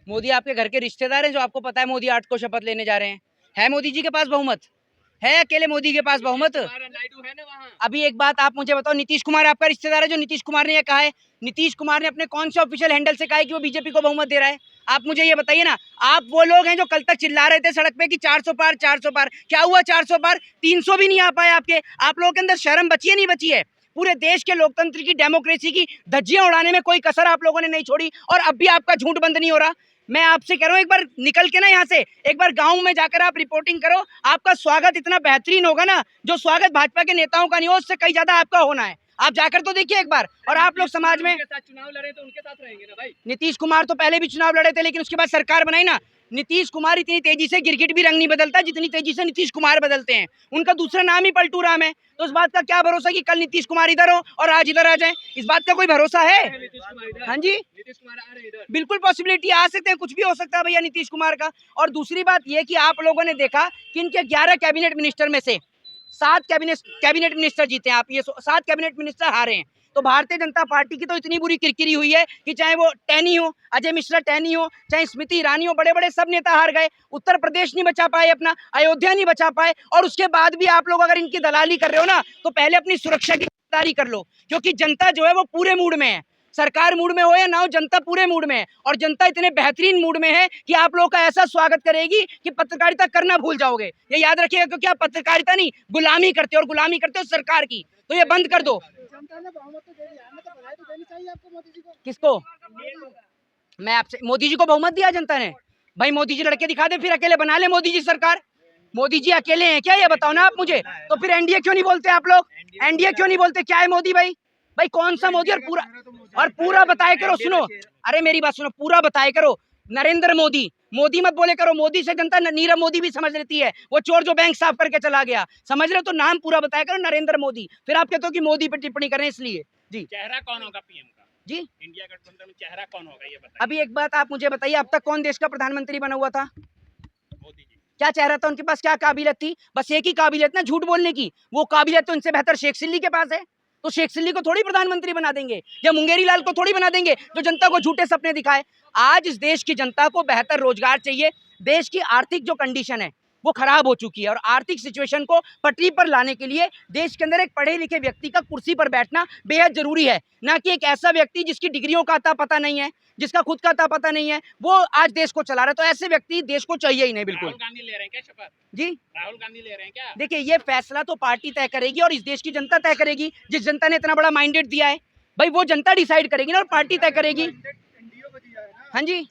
मोदी आपके घर के रिश्तेदार हैं जो आपको पता है मोदी 8 को शपथ लेने जा रहे हैं? है मोदी जी के पास बहुमत? है अकेले मोदी के पास बहुमत? अभी एक बात आप मुझे बताओ, नीतीश कुमार आपका रिश्तेदार है जो नीतीश कुमार ने ये कहा है? नीतीश कुमार ने अपने कौन से ऑफिशियल हैंडल से कहा है कि वो बीजेपी को बहुमत दे रहा है? आप मुझे ये बताइए ना। आप वो लोग हैं जो कल तक चिल्ला रहे थे सड़क पे कि 400 पार 400 पार। क्या हुआ 400 पार? 300 भी नहीं आ पाए आपके। आप लोगों के अंदर शर्म बची है नहीं बची है? पूरे देश के लोकतंत्र की, डेमोक्रेसी की धज्जियां उड़ाने में कोई कसर आप लोगों ने नहीं छोड़ी, और अब भी आपका झूठ बंद नहीं हो रहा। मैं आपसे कह रहा हूँ, एक बार निकल के ना यहाँ से, एक बार गांव में जाकर आप रिपोर्टिंग करो। आपका स्वागत इतना बेहतरीन होगा ना, जो स्वागत भाजपा के नेताओं का नहीं हो, उससे कई ज्यादा आपका होना है। आप जाकर तो देखिए एक बार। और आप लोग समाज में चुनाव लड़े तो उनके साथ रहेंगे ना भाई। नीतीश कुमार तो पहले भी चुनाव लड़े थे, लेकिन उसके बाद सरकार बनाई ना। नीतीश कुमार इतनी तेजी से गिरगिट भी रंग नहीं बदलता जितनी तेजी से नीतीश कुमार बदलते हैं। उनका दूसरा नाम ही पलटू राम है। तो इस बात का क्या भरोसा कि कल नीतीश कुमार इधर हो और आज इधर आ जाए? इस बात का कोई भरोसा है? हाँ जी, नीतीश कुमार आ रहे इधर। बिल्कुल पॉसिबिलिटी आ सकते हैं, कुछ भी हो सकता है भैया नीतीश कुमार का। और दूसरी बात ये कि आप लोगों ने देखा कि इनके 11 कैबिनेट मिनिस्टर में से 7 कैबिनेट मिनिस्टर जीते हैं। आप ये 7 कैबिनेट मिनिस्टर हारे हैं। तो भारतीय जनता पार्टी की तो इतनी बुरी किरकिरी हुई है कि चाहे वो टैनी हो, अजय मिश्रा टैनी हो, चाहे स्मृति ईरानी हो, बड़े बड़े सब नेता हार गए। उत्तर प्रदेश नहीं बचा पाए अपना, अयोध्या नहीं बचा पाए। और उसके बाद भी आप लोग अगर इनकी दलाली कर रहे हो ना, तो पहले अपनी सुरक्षा की तैयारी कर लो, क्योंकि जनता जो है वो पूरे मूड में है। सरकार मूड में हो या ना हो, जनता पूरे मूड में है। और जनता इतने बेहतरीन मूड में है कि आप लोगों का ऐसा स्वागत करेगी कि पत्रकारिता करना भूल जाओगे। ये याद रखिएगा, क्योंकि आप पत्रकारिता नहीं, गुलामी करते हो, और गुलामी करते हो सरकार की। तो ये बंद कर दो। किसको? मैं आपसे, मोदी जी को बहुमत दिया जनता ने? भाई मोदी जी लड़के दिखा दे, फिर अकेले बना ले मोदी जी सरकार। मोदी जी अकेले हैं क्या, ये बताओ ना आप मुझे। तो फिर एनडीए क्यों नहीं बोलते आप लोग? एनडीए क्यों नहीं बोलते? क्या है मोदी भाई? भाई कौन सा मोदी? और पूरा बताया करो। सुनो, अरे मेरी बात सुनो, पूरा बताया करो। नरेंद्र मोदी, मोदी मत बोले करो। मोदी से जनता नीरव मोदी भी समझ लेती है, वो चोर जो बैंक साफ करके चला गया, समझ रहे हो? तो नाम पूरा बताया करो, नरेंद्र मोदी। फिर आप कहते हो कि मोदी पे टिप्पणी करें इसलिए। जी, चेहरा कौन होगा पीएम का? जी, इंडिया गठबंधन में चेहरा कौन होगा ये बताइए। अभी एक बात आप मुझे बताइए, अब तक कौन देश का प्रधानमंत्री बना हुआ था? मोदी जी। क्या चेहरा था उनके पास? क्या काबिलियत थी? बस एक ही काबिलियत ना, झूठ बोलने की। वो काबिलियत तो इनसे बेहतर शेख सिल्ली के पास है। तो शेख सिल्ली को थोड़ी प्रधानमंत्री बना देंगे, या मुंगेरी लाल को थोड़ी बना देंगे जो जनता को झूठे सपने दिखाए। आज इस देश की जनता को बेहतर रोजगार चाहिए। देश की आर्थिक जो कंडीशन है वो खराब हो चुकी है, और आर्थिक सिचुएशन को पटरी पर लाने के लिए देश के अंदर एक पढ़े लिखे व्यक्ति का कुर्सी पर बैठना बेहद जरूरी है, ना कि एक ऐसा व्यक्ति जिसकी डिग्रियों का अता पता नहीं है, जिसका खुद का अता पता नहीं है, वो आज देश को चला रहा है। तो ऐसे व्यक्ति देश को चाहिए ही नहीं बिल्कुल। राहुल गांधी ले रहे हैं क्या शपथ? जी, राहुल गांधी ले रहे हैं क्या? देखिए ये फैसला तो पार्टी तय करेगी और इस देश की जनता तय करेगी। जिस जनता ने इतना बड़ा माइंडेड दिया है भाई, वो जनता डिसाइड करेगी ना, और पार्टी तय करेगी। हाँ जी,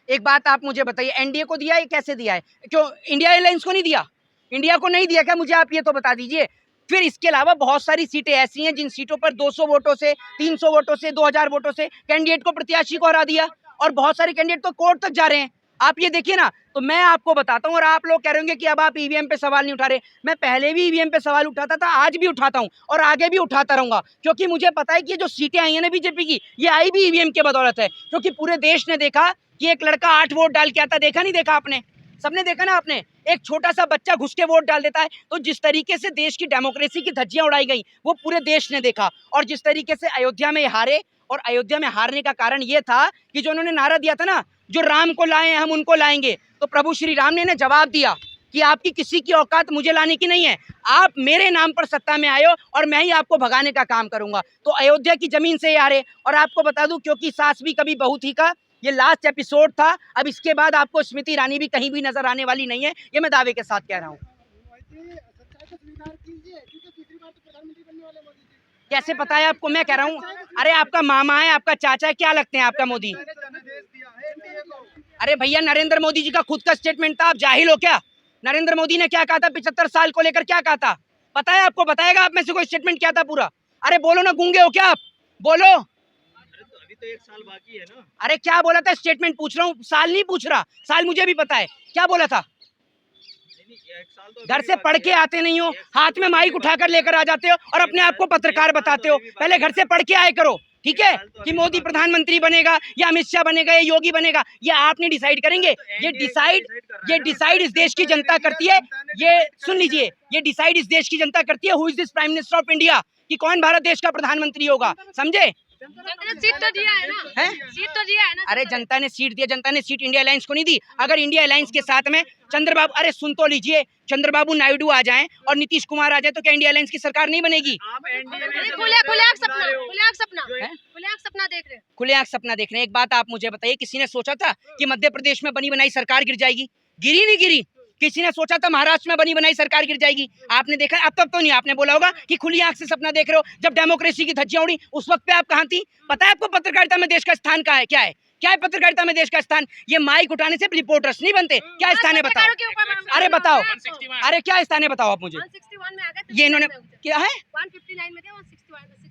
एक बात आप मुझे बताइए, एनडीए को दिया है, कैसे दिया है? क्यों इंडिया एयरलाइंस को नहीं दिया? इंडिया को नहीं दिया क्या? मुझे आप ये तो बता दीजिए। फिर इसके अलावा बहुत सारी सीटें ऐसी हैं जिन सीटों पर 200 वोटों से, 300 वोटों से, 2000 वोटों से कैंडिडेट को, प्रत्याशी को हरा दिया। और बहुत सारे कैंडिडेट तो कोर्ट तक जा रहे हैं। आप ये देखिए ना। तो मैं आपको बताता हूँ, और आप लोग कह रहे होंगे कि अब आप ईवीएम पे सवाल नहीं उठा रहे। मैं पहले भी ईवीएम पे सवाल उठाता था, आज भी उठाता हूँ, और आगे भी उठाता रहूंगा, क्योंकि मुझे पता है कि ये जो सीटें आई है ना बीजेपी की, ये आई भी ईवीएम के बदौलत है। क्योंकि पूरे देश ने देखा कि एक लड़का 8 वोट डाल के आता, देखा नहीं देखा आपने? सबने देखा ना आपने? एक छोटा सा बच्चा घुस के वोट डाल देता है। तो जिस तरीके से देश की डेमोक्रेसी की धज्जियां उड़ाई गई, वो पूरे देश ने देखा। और जिस तरीके से अयोध्या में हारे, और अयोध्या में हारने का कारण ये था कि जो उन्होंने नारा दिया था ना, जो राम को लाए हम उनको लाएंगे, तो प्रभु श्री राम ने जवाब दिया कि आपकी किसी की औकात मुझे लाने की नहीं है। आप मेरे नाम पर सत्ता में आए हो, और मैं ही आपको भगाने का काम करूंगा। तो अयोध्या की जमीन से हारे। और आपको बता दूं, क्योंकि सास भी कभी बहू थी का ये लास्ट एपिसोड था। अब इसके बाद आपको स्मृति ईरानी भी कहीं भी नजर आने वाली नहीं है, ये मैं दावे के साथ कह रहा हूँ। कैसे पता है आपको? मैं कह रहा हूँ, अरे आपका मामा है, आपका चाचा है, क्या लगते हैं आपका मोदी? अरे भैया, नरेंद्र मोदी जी का खुद का स्टेटमेंट था, आप जाहिल हो क्या? नरेंद्र मोदी ने क्या कहा था 75 साल को लेकर? क्या कहा था पता है आपको? बताएगा आप में से कोई स्टेटमेंट क्या था पूरा? अरे बोलो ना, गूंगे हो क्या आप? बोलो। अभी तो 1 साल बाकी है ना। अरे क्या बोला था? स्टेटमेंट पूछ रहा हूँ, साल नहीं पूछ रहा। साल मुझे भी पता है, क्या बोला था? घर से पढ़ के आते नहीं हो, हाथ में माइक उठाकर लेकर आ जाते हो, और अपने आप को पत्रकार बताते हो। पहले घर से पढ़ के आए करो, ठीक है? कि मोदी प्रधानमंत्री बनेगा, या अमित शाह बनेगा, या योगी बनेगा, ये आप नहीं डिसाइड करेंगे। ये डिसाइड इस देश की जनता करती है। ये सुन लीजिए, ये डिसाइड इस देश की जनता करती है, who is this prime minister of India, कि कौन भारत देश का प्रधानमंत्री होगा, समझे? जनता ने सीट तो दिया है ना, हैं? सीट तो दिया है ना। अरे जनता ने सीट दिया, जनता ने सीट इंडिया अलायंस को नहीं दी। अगर इंडिया अलायंस के साथ में चंद्रबाबू, अरे सुन तो लीजिए, चंद्रबाबू नायडू आ जाएं और नीतीश कुमार आ जाए तो क्या इंडिया अलायंस की सरकार नहीं बनेगी? आप एनडीए में खुले खुले आँख सपना, खुले आँख सपना, हैं? खुले आँख सपना देख रहे हैं। खुले आंख सपना देख रहे हैं। एक बात आप मुझे बताइए, किसी ने सोचा था कि मध्य प्रदेश में बनी बनाई सरकार गिर जाएगी? गिरी नहीं गिरी। किसी ने सोचा था महाराष्ट्र में बनी बनाई सरकार गिर जाएगी? आपने देखा? अब तक तो नहीं। आपने बोला होगा कि खुली आंख से सपना देख रहे हो। जब डेमोक्रेसी की धज्जियां उड़ी उस वक्त पे आप कहाँ थी? पता है आपको पत्रकारिता में देश का स्थान कहाँ है? क्या है? क्या है पत्रकारिता में देश का स्थान? ये माइक उठाने से रिपोर्टर्स नहीं बनते। क्या स्थान है बताओ? पत्रकारों के ऊपर अरे बताओ, 161 अरे क्या स्थान है बताओ आप मुझे? 161 में आ गए, ये इन्होंने 59 में क्या है? 159 में थे,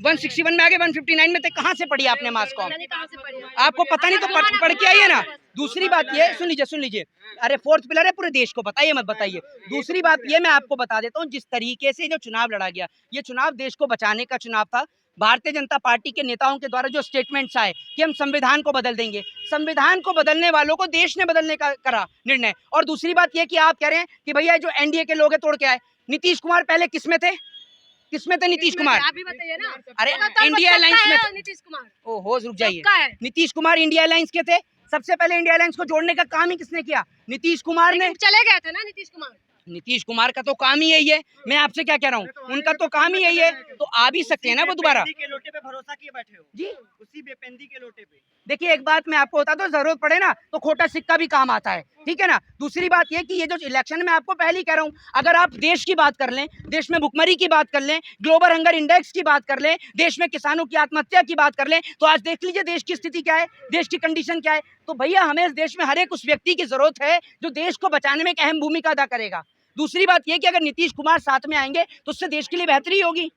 161 में आ गए, 159 में थे। कहाँ से पढ़ी आपने मास कॉम? कहाँ से पढ़ी? आपको पता नहीं तो पढ़ के आइए ना। दूसरी बात ये, सुन लीजिए, अरे फोर्थ पिलर है पूरे देश को, बताइए मत बताइए। दूसरी बात ये मैं आपको बता देता हूँ, जिस तरीके से जो चुनाव लड़ा गया, ये चुनाव देश को बचाने का चुनाव था। भारतीय जनता पार्टी के नेताओं के द्वारा जो स्टेटमेंट्स आए कि हम संविधान को बदल देंगे, संविधान को बदलने वालों को देश ने बदलने का करा निर्णय। और दूसरी बात ये कि आप कह रहे हैं कि भैया जो एनडीए के लोग हैं तोड़ के आए। नीतीश कुमार पहले किसमें थे? किसमें थे नीतीश कुमार? आप भी बताइए ना। अरे तब इंडिया सबका अलायंस में है थे। नीतीश कुमार। ओहो रुक जाइए, सबका है। नीतीश कुमार इंडिया अलायंस के थे। सबसे पहले इंडिया अलायंस को जोड़ने का काम ही किसने किया? नीतीश कुमार ने। लेकिन चले गए थे ना नीतीश कुमार। नीतीश कुमार का तो काम ही यही है। मैं आपसे क्या कह रहा हूँ, उनका तो काम ही यही है, तो आ भी सकते हैं ना वो दोबारा। के लोटे पे भरोसा किए बैठे हो जी उसी बेपेंदी के लोटे पे। देखिए, एक बात मैं आपको बता दूं, जरूरत पड़े ना तो खोटा सिक्का भी काम आता है, ठीक है ना। दूसरी बात ये कि ये जो इलेक्शन में आपको पहले ही कह रहा हूँ, अगर आप देश की बात कर लें, देश में भुखमरी की बात कर लें, ग्लोबल हंगर इंडेक्स की बात कर लें, देश में किसानों की आत्महत्या की बात कर लें, तो आज देख लीजिए देश की स्थिति क्या है, देश की कंडीशन क्या है। तो भैया हमें इस देश में हर एक उस व्यक्ति की जरूरत है जो देश को बचाने में एक अहम भूमिका अदा करेगा। दूसरी बात यह कि अगर नीतीश कुमार साथ में आएंगे तो उससे देश के लिए बेहतरी होगी।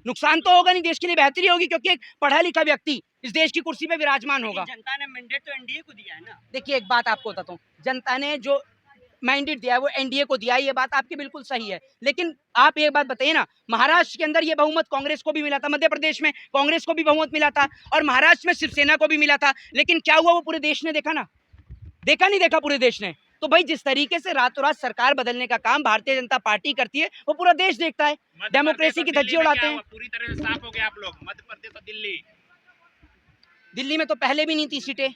नुकसान तो होगा नहीं, देश के लिए बेहतरी होगी, क्योंकि एक पढ़ा लिखा व्यक्ति इस देश की कुर्सी पे विराजमान होगा। जनता ने मैंडेट तो एनडीए को दिया है ना। देखिए, एक बात आपको बताता हूँ, जनता ने जो मैंडेट दिया है वो एनडीए को दिया है, ये बात आपकी बिल्कुल सही है। लेकिन आप एक बात बताइए ना, महाराष्ट्र के अंदर ये बहुमत कांग्रेस को भी मिला था, मध्य प्रदेश में कांग्रेस को भी बहुमत मिला था, और महाराष्ट्र में शिवसेना को भी मिला था। लेकिन क्या हुआ वो पूरे देश ने देखा ना? देखा नहीं देखा पूरे देश ने? तो भाई जिस तरीके से रातों रात सरकार बदलने का काम भारतीय जनता पार्टी करती है वो पूरा देश देखता है। डेमोक्रेसी की धज्जी उड़ाते हैं। पूरी तरह से साफ हो गए आप लोग। मध्य प्रदेश और दिल्ली में तो पहले भी नहीं थी सीटें,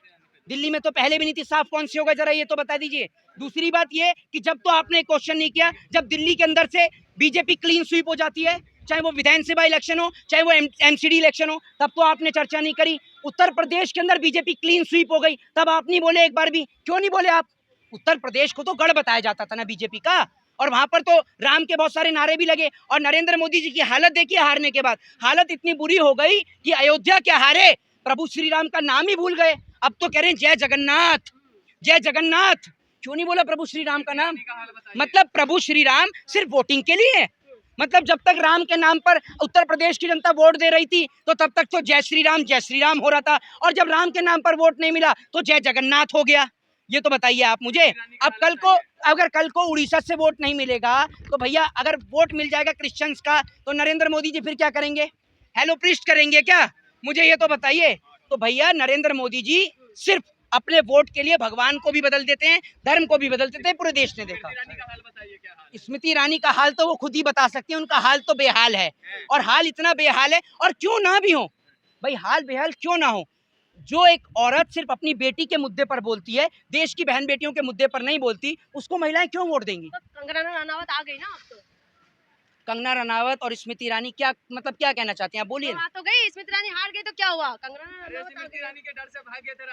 दिल्ली में तो पहले भी नहीं थी। साफ कौन सी होगा जरा ये तो बता दीजिए। दूसरी बात ये कि जब तो आपने क्वेश्चन नहीं किया, जब दिल्ली के अंदर से बीजेपी क्लीन स्वीप हो जाती है, चाहे वो विधानसभा इलेक्शन हो चाहे वो एमसीडी इलेक्शन हो, तब तो आपने चर्चा नहीं करी। उत्तर प्रदेश के अंदर बीजेपी क्लीन स्वीप हो गई, तब आप नहीं बोले एक बार भी। क्यों नहीं बोले आप? उत्तर प्रदेश को तो गढ़ बताया जाता था ना बीजेपी का, और वहां पर तो राम के बहुत सारे नारे भी लगे। और नरेंद्र मोदी जी की हालत देखिए हारने के बाद, हालत इतनी बुरी हो गई कि अयोध्या क्या हारे, प्रभु श्री राम का नाम ही भूल गए। अब तो कह रहे हैं जय जगन्नाथ, जय जगन्नाथ। क्यों नहीं बोला प्रभु श्री राम का नाम? मतलब प्रभु श्री राम सिर्फ वोटिंग के लिए है। मतलब जब तक राम के नाम पर उत्तर प्रदेश की जनता वोट दे रही थी तो तब तक तो जय श्री राम हो रहा था, और जब राम के नाम पर वोट नहीं मिला तो जय जगन्नाथ हो गया। ये तो बताइए आप मुझे। अब अगर कल को उड़ीसा से वोट नहीं मिलेगा तो भैया अगर वोट मिल जाएगा क्रिश्चियंस का तो नरेंद्र मोदी जी फिर क्या करेंगे? हेलो प्रीस्ट करेंगे क्या? मुझे ये तो बताइए। तो भैया नरेंद्र मोदी जी सिर्फ अपने वोट के लिए भगवान को भी बदल देते हैं, धर्म को भी बदल देते हैं, पूरे देश ने देखा। स्मृति ईरानी का हाल तो वो खुद ही बता सकती है, उनका हाल तो बेहाल है, और हाल इतना बेहाल है, और क्यों ना भी हो भाई, हाल बेहाल क्यों ना हो। जो एक औरत सिर्फ अपनी बेटी के मुद्दे पर बोलती है, देश की बहन बेटियों के मुद्दे पर नहीं बोलती, उसको महिलाएं क्यों वोट देंगी? तो कंगना रनावत आ गई ना अब तो। कंगना रनावत और स्मृति ईरानी क्या मतलब क्या कहना चाहती हैं आप? बोलिए। तो गई स्मृति ईरानी, हार गई तो क्या हुआ? कंगना रनावत आ गई। के डर से भाग गए थे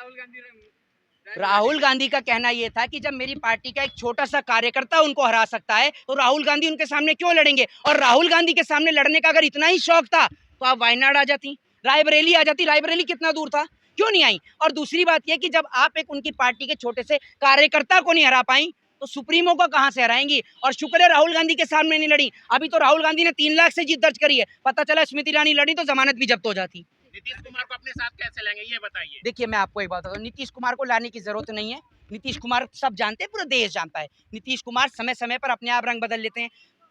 राहुल गांधी का कहना यह था कि जब मेरी पार्टी का एक छोटा सा कार्यकर्ता उनको हरा सकता है तो राहुल गांधी उनके सामने क्यों लड़ेंगे? और राहुल गांधी के सामने लड़ने का अगर इतना ही शौक था तो आप वायनाड आ जाती, रायबरेली आ जाती। रायबरेली कितना दूर था, क्यों नहीं आई? और दूसरी बात यह कि जब आप एक उनकी पार्टी के छोटे से कार्यकर्ता को नहीं हरा पाई तो सुप्रीमो को कहां से हराएंगी? और शुक्र है राहुल गांधी के सामने नहीं लड़ी। अभी तो राहुल गांधी ने 3 लाख से जीत दर्ज करी है, पता चला स्मृति ईरानी लड़ी तो जमानत भी जब्त हो जाती। नीतीश कुमार को अपने साथ कैसे लेंगे ये बताइए। देखिए, मैं आपको एक बात बताता हूँ, नीतीश कुमार को लाने की जरूरत नहीं है। नीतीश कुमार सब जानते हैं, पूरा देश जानता है। नीतीश कुमार समय समय पर अपने आप रंग बदल लेते हैं।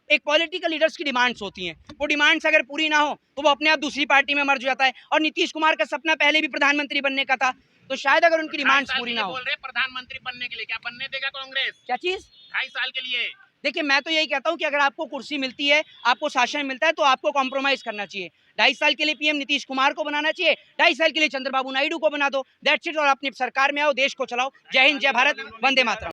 एक पॉलिटिकल लीडर्स की डिमांड्स होती हैं, वो डिमांड्स अगर पूरी ना हो तो वो अपने आप दूसरी पार्टी में मर्ज जाता है। और नीतीश कुमार का सपना पहले भी प्रधानमंत्री बनने का था, तो शायद अगर उनकी डिमांड्स पूरी ना हो। बोल रहे प्रधानमंत्री बनने के लिए, क्या बनने देगा कांग्रेस? क्या चीज? 2.5 साल के लिए। देखिए, मैं तो यही कहता हूं कि अगर आपको कुर्सी मिलती है, आपको शासन मिलता है, तो आपको कॉम्प्रोमाइज करना चाहिए। 2.5 साल के लिए पीएम नीतीश कुमार को बनाना चाहिए, 2.5 साल के लिए चंद्रबाबू नायडू को बना दो, दैट्स इट। और अपनी सरकार में आओ, देश को चलाओ। जय हिंद, जय भारत, वंदे मातरम।